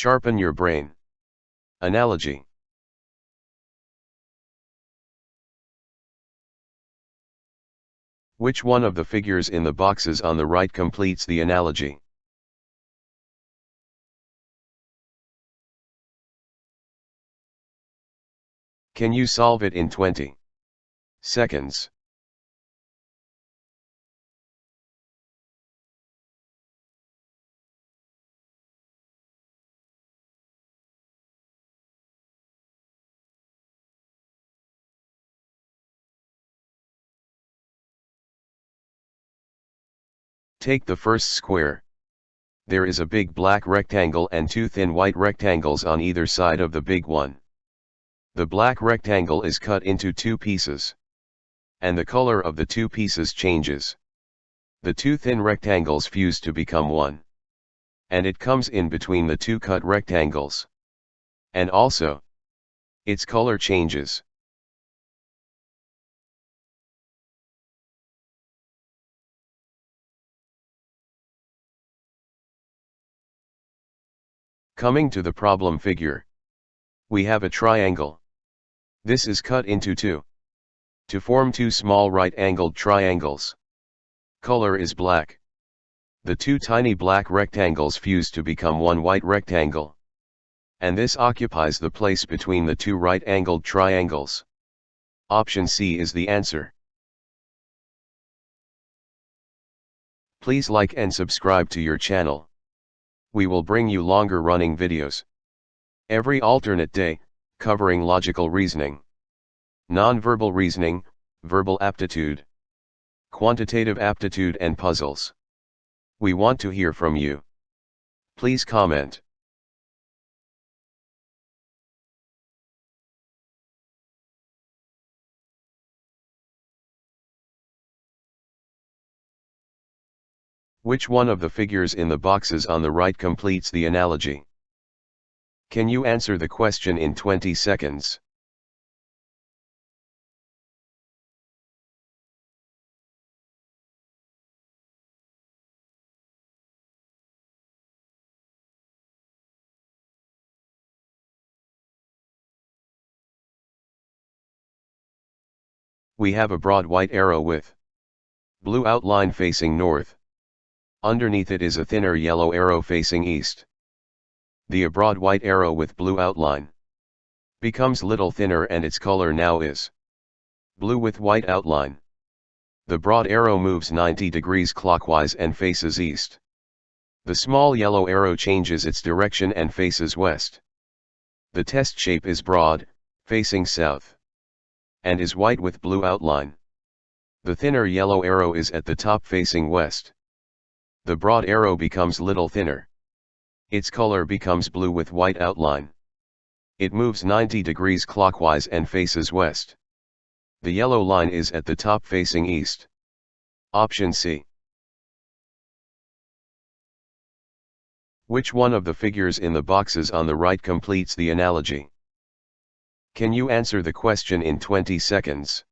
Sharpen your brain. Analogy. Which one of the figures in the boxes on the right completes the analogy? Can you solve it in 20 seconds? Take the first square. There is a big black rectangle and two thin white rectangles on either side of the big one. The black rectangle is cut into two pieces. And the color of the two pieces changes. The two thin rectangles fuse to become one. And it comes in between the two cut rectangles. And also, its color changes. Coming to the problem figure. We have a triangle. This is cut into two. To form two small right-angled triangles. Color is black. The two tiny black rectangles fuse to become one white rectangle. And this occupies the place between the two right-angled triangles. Option C is the answer. Please like and subscribe to your channel. We will bring you longer running videos every alternate day, covering logical reasoning, non-verbal reasoning, verbal aptitude, quantitative aptitude and puzzles. We want to hear from you. Please comment. Which one of the figures in the boxes on the right completes the analogy? Can you answer the question in 20 seconds? We have a broad white arrow with blue outline facing north. Underneath it is a thinner yellow arrow facing east. The broad white arrow with blue outline becomes little thinner and its color now is blue with white outline. The broad arrow moves 90 degrees clockwise and faces east. The small yellow arrow changes its direction and faces west. The test shape is broad, facing south, and is white with blue outline. The thinner yellow arrow is at the top facing west. The broad arrow becomes little thinner. Its color becomes blue with white outline. It moves 90 degrees clockwise and faces west. The yellow line is at the top facing east. Option C. Which one of the figures in the boxes on the right completes the analogy? Can you answer the question in 20 seconds?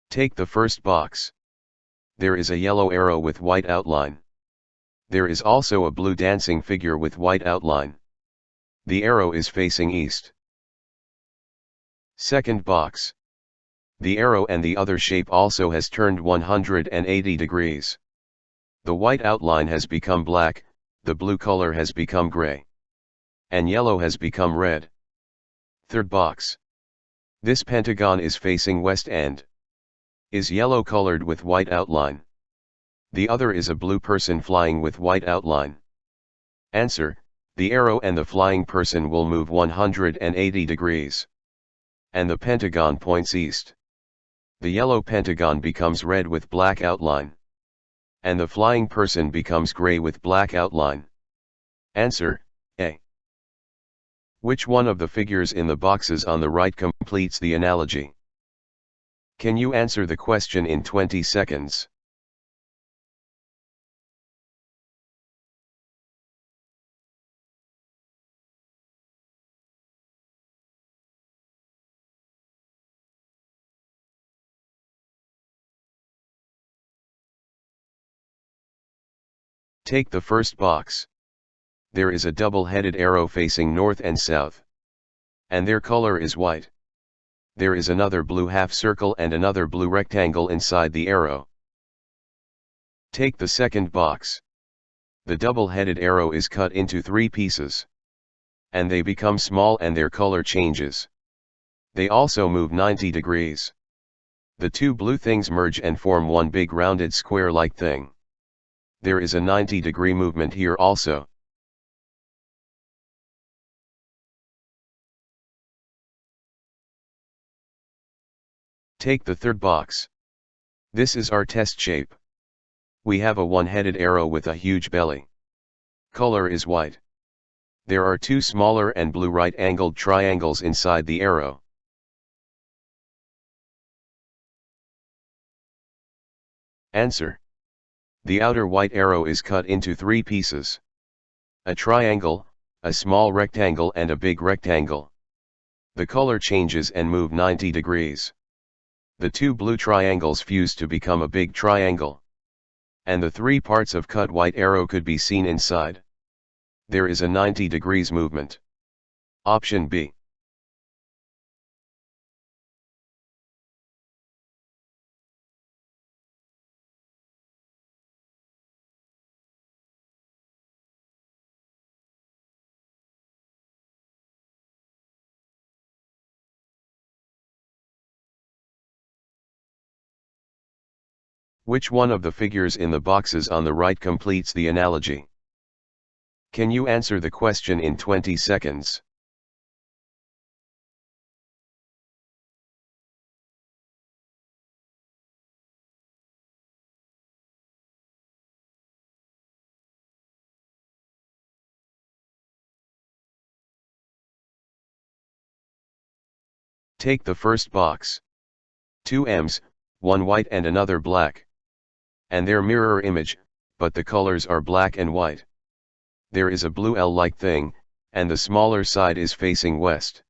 Take the first box. There is a yellow arrow with white outline. There is also a blue dancing figure with white outline. The arrow is facing east. Second box. The arrow and the other shape also has turned 180 degrees. The white outline has become black, the blue color has become gray. And yellow has become red. Third box. This pentagon is facing west and is yellow colored with white outline. The other is a blue person flying with white outline. Answer: the arrow and the flying person will move 180 degrees. And the pentagon points east. The yellow pentagon becomes red with black outline. And the flying person becomes gray with black outline. Answer: A. Which one of the figures in the boxes on the right completes the analogy? Can you answer the question in 20 seconds? Take the first box. There is a double-headed arrow facing north and south. And their color is white. There is another blue half circle and another blue rectangle inside the arrow. Take the second box. The double-headed arrow is cut into 3 pieces. And they become small and their color changes. They also move 90 degrees. The 2 blue things merge and form one big rounded square-like thing. There is a 90-degree movement here also. Take the third box. This is our test shape. We have a one-headed arrow with a huge belly. Color is white. There are 2 smaller and blue right-angled triangles inside the arrow. Answer. The outer white arrow is cut into 3 pieces. A triangle, a small rectangle and a big rectangle. The color changes and move 90 degrees. The 2 blue triangles fuse to become a big triangle. And the 3 parts of cut white arrow could be seen inside. There is a 90 degrees movement. Option B. Which one of the figures in the boxes on the right completes the analogy? Can you answer the question in 20 seconds? Take the first box. 2 M's, one white and another black. And their mirror image, but the colors are black and white. There is a blue L-like thing, and the smaller side is facing west.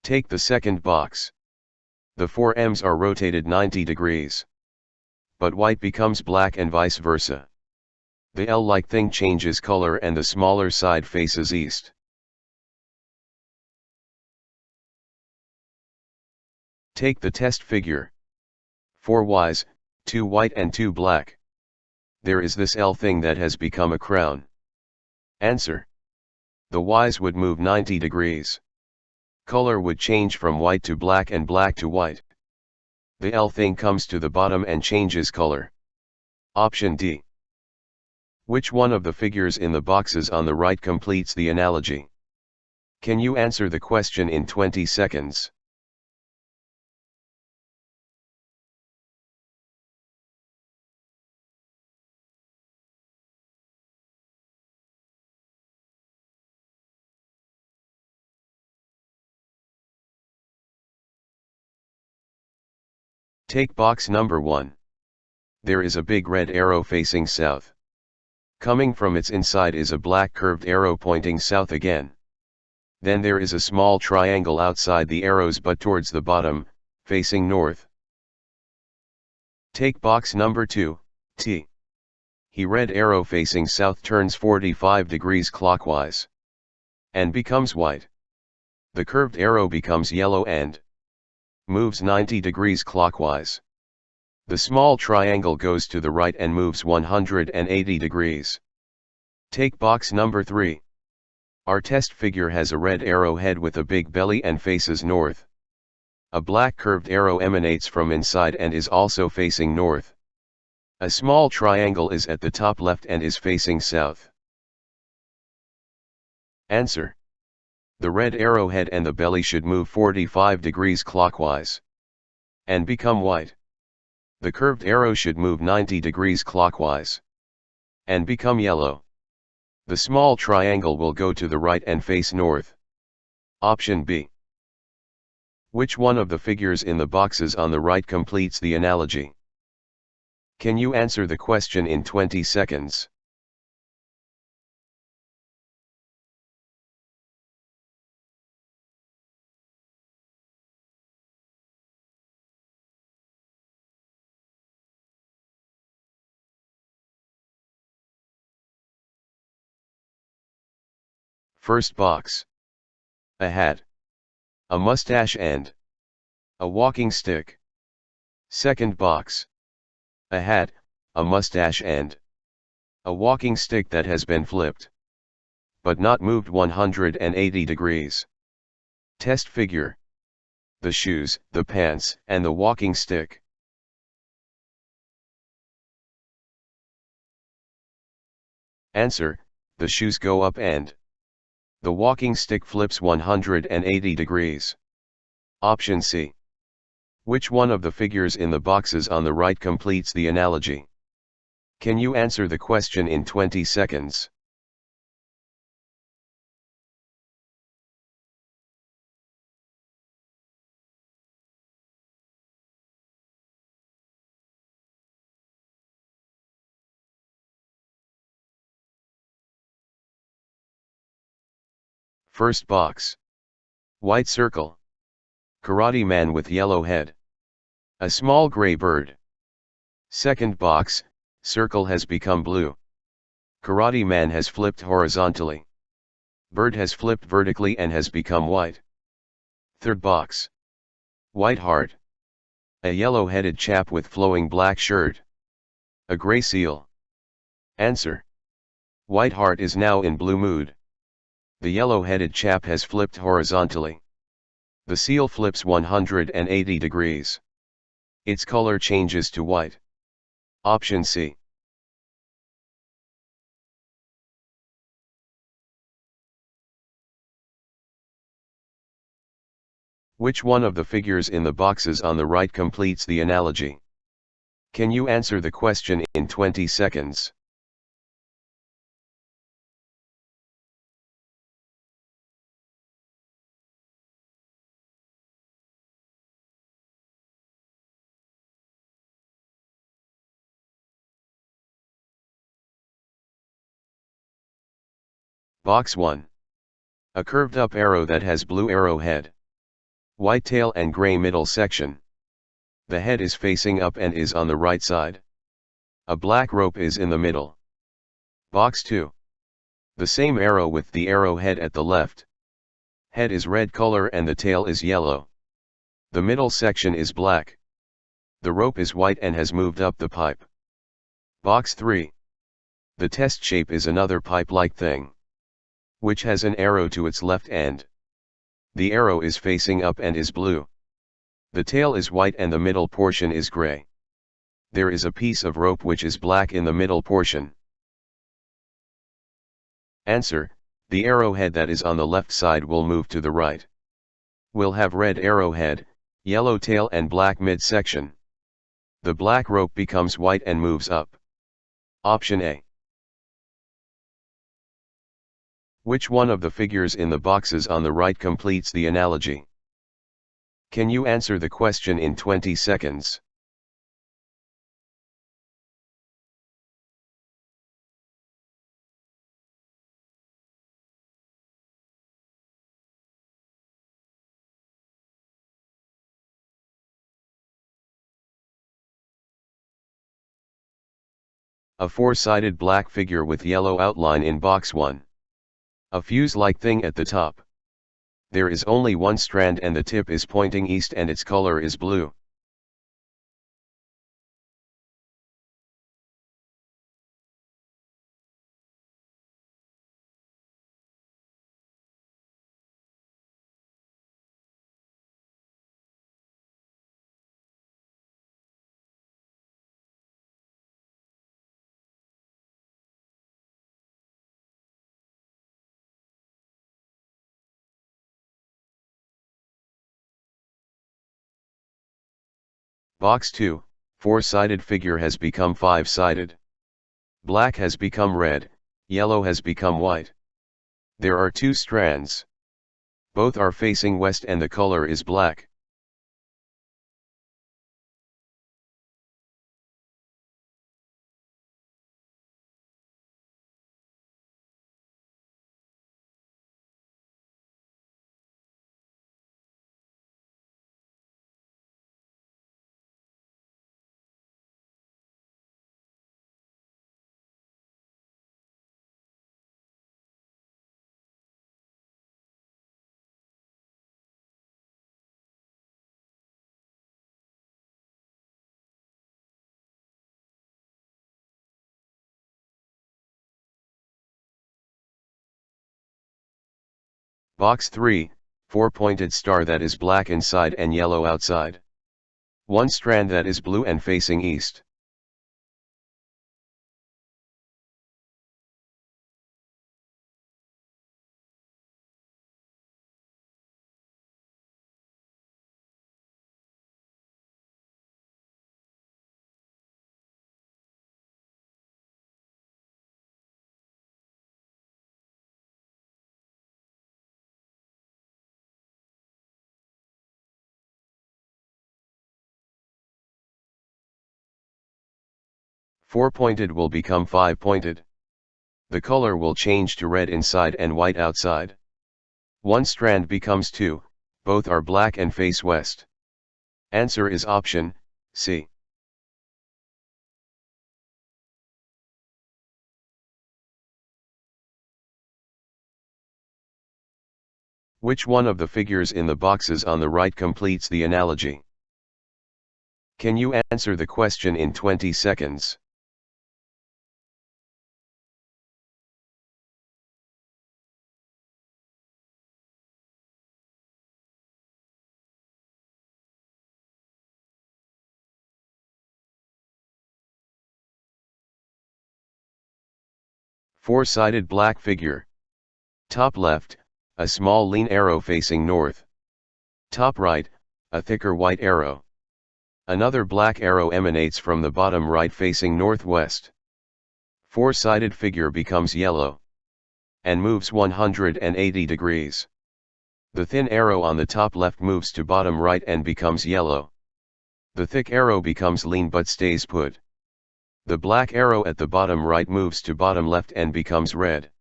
Take the second box. The 4 M's are rotated 90 degrees. But white becomes black and vice versa. The L-like thing changes color and the smaller side faces east. Take the test figure. 4 Y's, 2 white and 2 black. There is this L thing that has become a crown. Answer. The Y's would move 90 degrees. Color would change from white to black and black to white. The L thing comes to the bottom and changes color. Option D. Which one of the figures in the boxes on the right completes the analogy? Can you answer the question in 20 seconds? Take box number 1. There is a big red arrow facing south. Coming from its inside is a black curved arrow pointing south again. Then there is a small triangle outside the arrows but towards the bottom, facing north. Take box number 2, T. The red arrow facing south turns 45 degrees clockwise. And becomes white. The curved arrow becomes yellow and moves 90 degrees clockwise. The small triangle goes to the right and moves 180 degrees. Take box number 3. Our test figure has a red arrow head with a big belly and faces north. A black curved arrow emanates from inside and is also facing north. A small triangle is at the top left and is facing south. Answer. The red arrowhead and the belly should move 45 degrees clockwise. And become white. The curved arrow should move 90 degrees clockwise. And become yellow. The small triangle will go to the right and face north. Option B. Which one of the figures in the boxes on the right completes the analogy? Can you answer the question in 20 seconds? First box. A hat. A mustache and a walking stick. Second box. A hat, a mustache and a walking stick that has been flipped, but not moved 180 degrees. Test figure. The shoes, the pants, and the walking stick. Answer, the shoes go up and the walking stick flips 180 degrees. Option C. Which one of the figures in the boxes on the right completes the analogy? Can you answer the question in 20 seconds? First box. White circle. Karate man with yellow head. A small gray bird. Second box, circle has become blue. Karate man has flipped horizontally. Bird has flipped vertically and has become white. Third box. White heart. A yellow-headed chap with flowing black shirt. A gray seal. Answer. White heart is now in blue mood. The yellow-headed chap has flipped horizontally. The seal flips 180 degrees. Its color changes to white. Option C. Which one of the figures in the boxes on the right completes the analogy? Can you answer the question in 20 seconds? Box 1. A curved up arrow that has blue arrowhead, white tail and gray middle section. The head is facing up and is on the right side. A black rope is in the middle. Box 2. The same arrow with the arrowhead at the left. Head is red color and the tail is yellow. The middle section is black. The rope is white and has moved up the pipe. Box 3. The test shape is another pipe-like thing, which has an arrow to its left end. The arrow is facing up and is blue. The tail is white and the middle portion is gray. There is a piece of rope which is black in the middle portion. Answer, the arrowhead that is on the left side will move to the right. Will have red arrowhead, yellow tail and black midsection. The black rope becomes white and moves up. Option A. Which one of the figures in the boxes on the right completes the analogy? Can you answer the question in 20 seconds? A four-sided black figure with yellow outline in box 1. A fuse-like thing at the top. There is only one strand and the tip is pointing east and its color is blue. Box 2, four-sided figure has become five-sided. Black has become red, yellow has become white. There are two strands. Both are facing west and the color is black. Box 3, 4-pointed star that is black inside and yellow outside. One strand that is blue and facing east. Four-pointed will become five-pointed. The color will change to red inside and white outside. One strand becomes two, both are black and face west. Answer is option C. Which one of the figures in the boxes on the right completes the analogy? Can you answer the question in 20 seconds? Four-sided black figure. Top left, a small lean arrow facing north. Top right, a thicker white arrow. Another black arrow emanates from the bottom right facing northwest. Four-sided figure becomes yellow and moves 180 degrees. The thin arrow on the top left moves to bottom right and becomes yellow. The thick arrow becomes lean but stays put. The black arrow at the bottom right moves to bottom left and becomes red.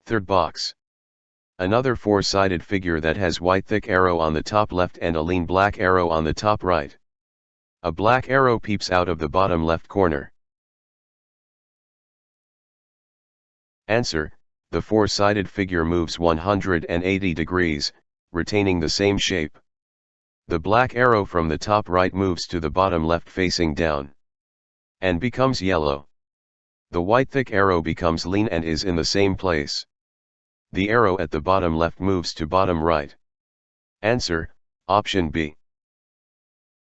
Third box. Another four-sided figure that has white thick arrow on the top left and a lean black arrow on the top right. A black arrow peeps out of the bottom left corner. Answer: the four-sided figure moves 180 degrees, retaining the same shape. The black arrow from the top right moves to the bottom left facing down and becomes yellow. The white thick arrow becomes lean and is in the same place. The arrow at the bottom left moves to bottom right. Answer: option B.